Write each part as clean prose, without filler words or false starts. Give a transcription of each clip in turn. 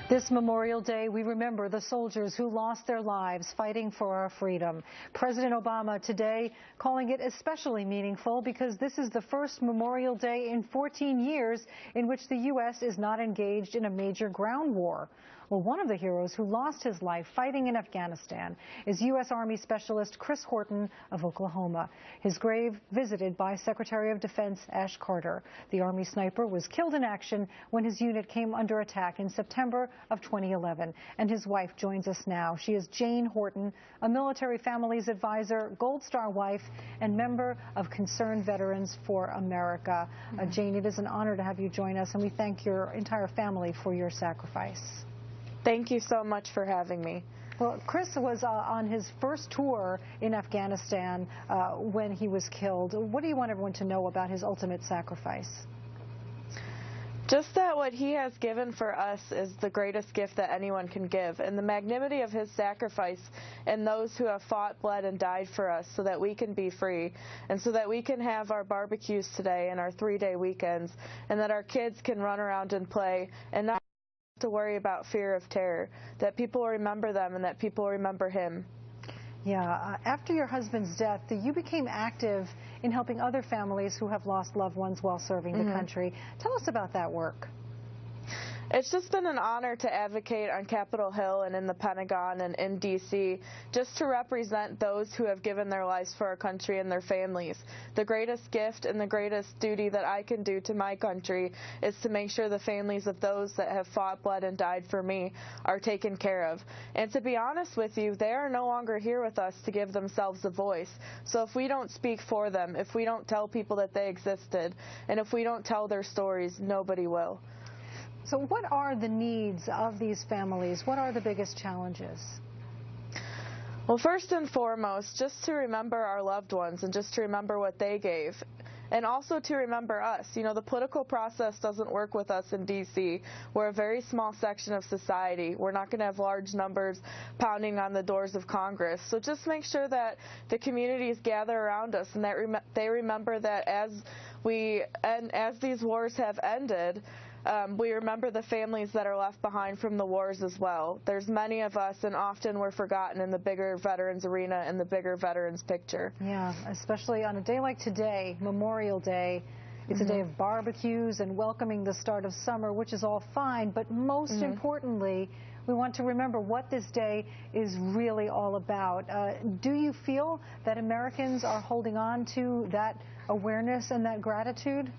This Memorial Day, we remember the soldiers who lost their lives fighting for our freedom. President Obama today calling it especially meaningful because this is the first Memorial Day in 14 years in which the U.S. is not engaged in a major ground war. Well, one of the heroes who lost his life fighting in Afghanistan is U.S. Army Specialist Chris Horton of Oklahoma. His grave visited by Secretary of Defense Ash Carter. The Army sniper was killed in action when his unit came under attack in September of 2011. And his wife joins us now. She is Jane Horton, a military families advisor, Gold Star wife, and member of Concerned Veterans for America. Jane, it is an honor to have you join us, and we thank your entire family for your sacrifice. Thank you so much for having me. Well, Chris was on his first tour in Afghanistan when he was killed. What do you want everyone to know about his ultimate sacrifice? Just that what he has given for us is the greatest gift that anyone can give, and the magnanimity of his sacrifice and those who have fought, bled, and died for us so that we can be free, and so that we can have our barbecues today and our 3-day weekends, and that our kids can run around and play and not to worry about fear of terror, that people remember them and that people remember him. Yeah, after your husband's death, you became active in helping other families who have lost loved ones while serving the country. Tell us about that work. It's just been an honor to advocate on Capitol Hill and in the Pentagon and in D.C. just to represent those who have given their lives for our country and their families. The greatest gift and the greatest duty that I can do to my country is to make sure the families of those that have fought, bled, and died for me are taken care of. And to be honest with you, they are no longer here with us to give themselves a voice. So if we don't speak for them, if we don't tell people that they existed, and if we don't tell their stories, nobody will. So what are the needs of these families? What are the biggest challenges? Well, first and foremost, just to remember our loved ones and just to remember what they gave. And also to remember us. You know, the political process doesn't work with us in D.C. We're a very small section of society. We're not going to have large numbers pounding on the doors of Congress. So just make sure that the communities gather around us and that they remember that as these wars have ended, we remember the families that are left behind from the wars as well. There's many of us, and often we're forgotten in the bigger veterans arena and the bigger veterans picture. Yeah, especially on a day like today, Memorial Day. It's a day of barbecues and welcoming the start of summer, which is all fine, but most importantly, we want to remember what this day is really all about. Do you feel that Americans are holding on to that awareness and that gratitude?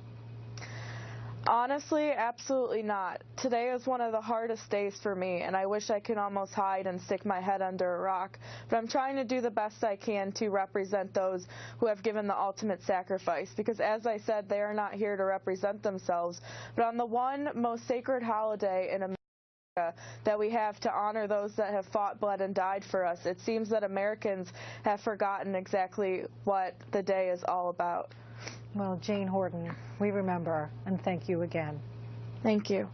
Honestly, absolutely not. Today is one of the hardest days for me, and I wish I could almost hide and stick my head under a rock. But I'm trying to do the best I can to represent those who have given the ultimate sacrifice, because as I said, they are not here to represent themselves. But on the one most sacred holiday in America that we have to honor those that have fought, bled, and died for us, it seems that Americans have forgotten exactly what the day is all about. Well, Jane Horton, we remember, and thank you again. Thank you.